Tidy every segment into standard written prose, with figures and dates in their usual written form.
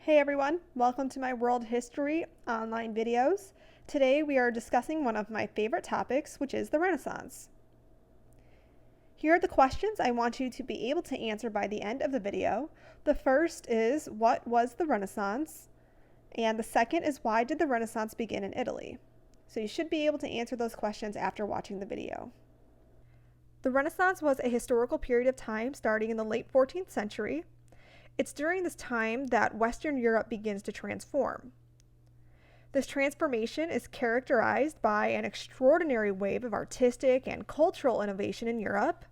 Hey everyone, welcome to my world history online videos. Today we are discussing one of my favorite topics, which is the Renaissance. Here are the questions I want you to be able to answer by the end of the video. The first is, what was the Renaissance? And the second is, why did the Renaissance begin in Italy? So you should be able to answer those questions after watching the video. The Renaissance was a historical period of time starting in the late 14th century. It's during this time that Western Europe begins to transform. This transformation is characterized by an extraordinary wave of artistic and cultural innovation in Europe.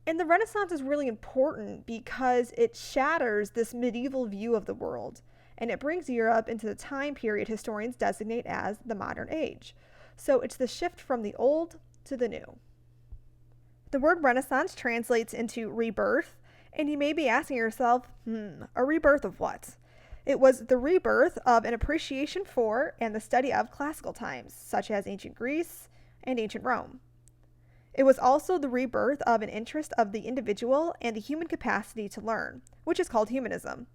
And the Renaissance is really important because it shatters this medieval view of the world, and it brings Europe into the time period historians designate as the modern age. So it's the shift from the old to the new. The word Renaissance translates into rebirth. And you may be asking yourself, a rebirth of what? It was the rebirth of an appreciation for and the study of classical times, such as ancient Greece and ancient Rome. It was also the rebirth of an interest of the individual and the human capacity to learn, which is called humanism.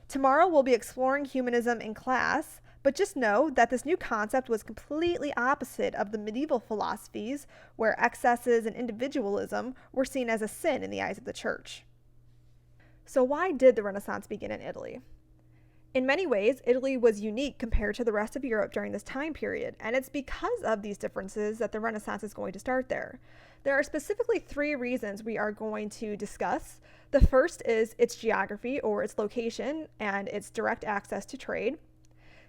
Tomorrow we'll be exploring humanism in class, but just know that this new concept was completely opposite of the medieval philosophies where excesses and individualism were seen as a sin in the eyes of the church. So why did the Renaissance begin in Italy? In many ways, Italy was unique compared to the rest of Europe during this time period, and it's because of these differences that the Renaissance is going to start there. There are specifically three reasons we are going to discuss. The first is its geography, or its location, and its direct access to trade.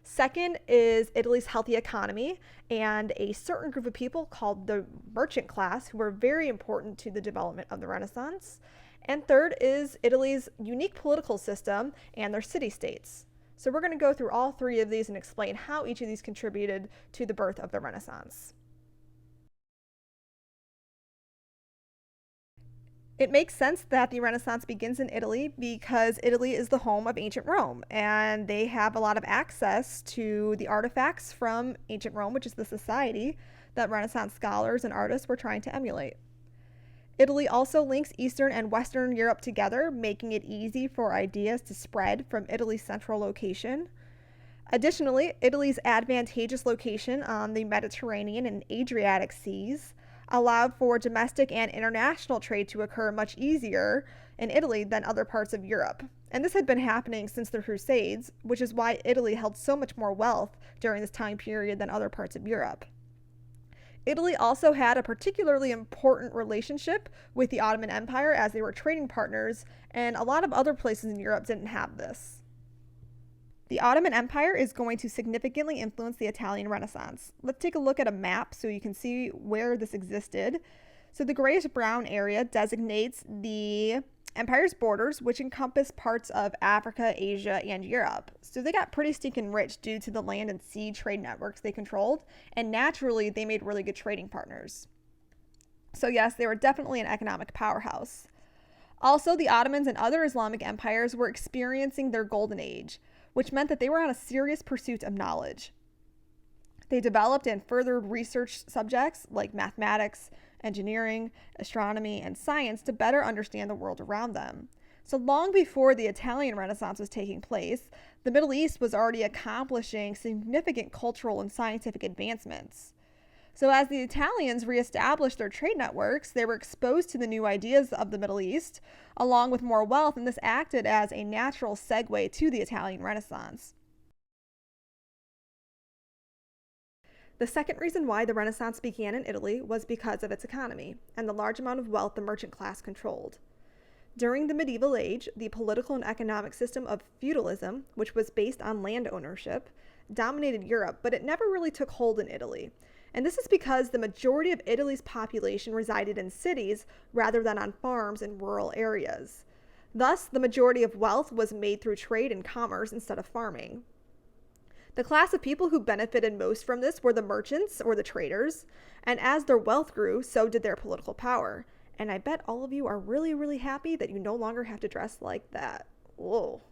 Second is Italy's healthy economy and a certain group of people called the merchant class who were very important to the development of the Renaissance. And third is Italy's unique political system and their city-states. So we're going to go through all three of these and explain how each of these contributed to the birth of the Renaissance. It makes sense that the Renaissance begins in Italy because Italy is the home of ancient Rome, and they have a lot of access to the artifacts from ancient Rome, which is the society that Renaissance scholars and artists were trying to emulate. Italy also links Eastern and Western Europe together, making it easy for ideas to spread from Italy's central location. Additionally, Italy's advantageous location on the Mediterranean and Adriatic seas allowed for domestic and international trade to occur much easier in Italy than other parts of Europe. And this had been happening since the Crusades, which is why Italy held so much more wealth during this time period than other parts of Europe. Italy also had a particularly important relationship with the Ottoman Empire as they were trading partners, and a lot of other places in Europe didn't have this. The Ottoman Empire is going to significantly influence the Italian Renaissance. Let's take a look at a map so you can see where this existed. So the grayish-brown area designates the empire's borders, which encompass parts of Africa, Asia, and Europe. So they got pretty stinking rich due to the land and sea trade networks they controlled, and naturally they made really good trading partners. So yes, they were definitely an economic powerhouse. Also, the Ottomans and other Islamic empires were experiencing their golden age, which meant that they were on a serious pursuit of knowledge. They developed and furthered research subjects like mathematics, engineering, astronomy, and science to better understand the world around them. So long before the Italian Renaissance was taking place, the Middle East was already accomplishing significant cultural and scientific advancements. So as the Italians reestablished their trade networks, they were exposed to the new ideas of the Middle East, along with more wealth, and this acted as a natural segue to the Italian Renaissance. The second reason why the Renaissance began in Italy was because of its economy and the large amount of wealth the merchant class controlled. During the medieval age, the political and economic system of feudalism, which was based on land ownership, dominated Europe, but it never really took hold in Italy. And this is because the majority of Italy's population resided in cities rather than on farms in rural areas. Thus, the majority of wealth was made through trade and commerce instead of farming. The class of people who benefited most from this were the merchants or the traders, and as their wealth grew, so did their political power. And I bet all of you are really, really happy that you no longer have to dress like that. Whoa.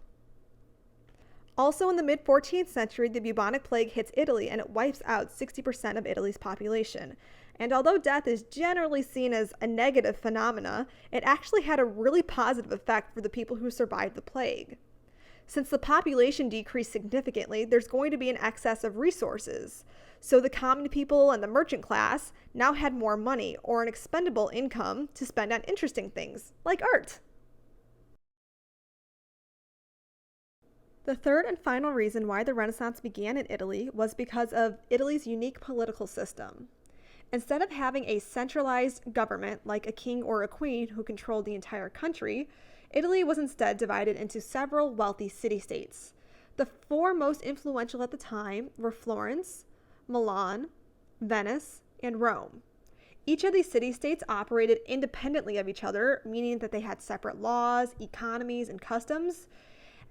Also in the mid-14th century, the bubonic plague hits Italy and it wipes out 60% of Italy's population. And although death is generally seen as a negative phenomena, it actually had a really positive effect for the people who survived the plague. Since the population decreased significantly, there's going to be an excess of resources. So the common people and the merchant class now had more money or an expendable income to spend on interesting things, like art. The third and final reason why the Renaissance began in Italy was because of Italy's unique political system. Instead of having a centralized government like a king or a queen who controlled the entire country, Italy was instead divided into several wealthy city-states. The four most influential at the time were Florence, Milan, Venice, and Rome. Each of these city-states operated independently of each other, meaning that they had separate laws, economies, and customs.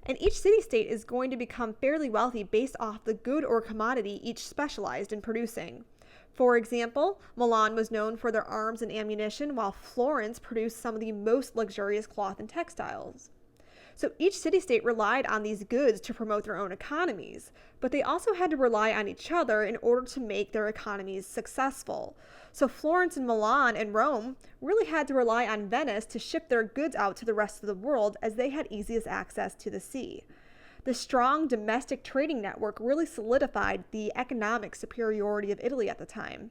And each city-state is going to become fairly wealthy based off the good or commodity each specialized in producing. For example, Milan was known for their arms and ammunition, while Florence produced some of the most luxurious cloth and textiles. So each city-state relied on these goods to promote their own economies, but they also had to rely on each other in order to make their economies successful. So Florence and Milan and Rome really had to rely on Venice to ship their goods out to the rest of the world, as they had easiest access to the sea. The strong domestic trading network really solidified the economic superiority of Italy at the time.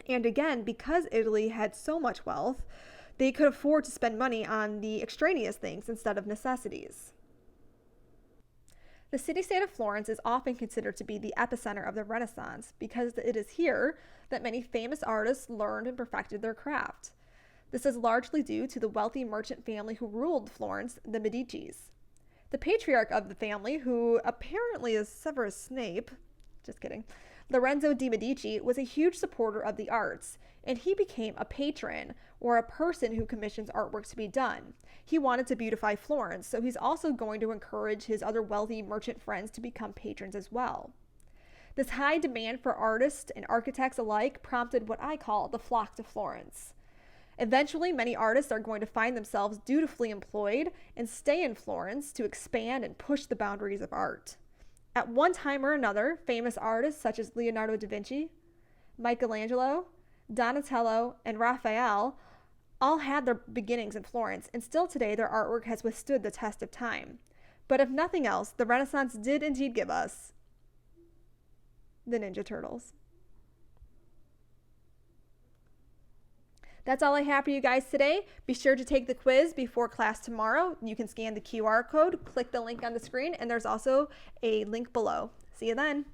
And again, because Italy had so much wealth, they could afford to spend money on the extraneous things instead of necessities. The city-state of Florence is often considered to be the epicenter of the Renaissance because it is here that many famous artists learned and perfected their craft. This is largely due to the wealthy merchant family who ruled Florence, the Medicis. The patriarch of the family, who apparently is Severus Snape, just kidding, Lorenzo de' Medici, was a huge supporter of the arts, and he became a patron, or a person who commissions artwork to be done. He wanted to beautify Florence, so he's also going to encourage his other wealthy merchant friends to become patrons as well. This high demand for artists and architects alike prompted what I call the flock to Florence. Eventually, many artists are going to find themselves dutifully employed and stay in Florence to expand and push the boundaries of art. At one time or another, famous artists such as Leonardo da Vinci, Michelangelo, Donatello, and Raphael all had their beginnings in Florence, and still today their artwork has withstood the test of time. But if nothing else, the Renaissance did indeed give us the Ninja Turtles. That's all I have for you guys today. Be sure to take the quiz before class tomorrow. You can scan the QR code, click the link on the screen, and there's also a link below. See you then.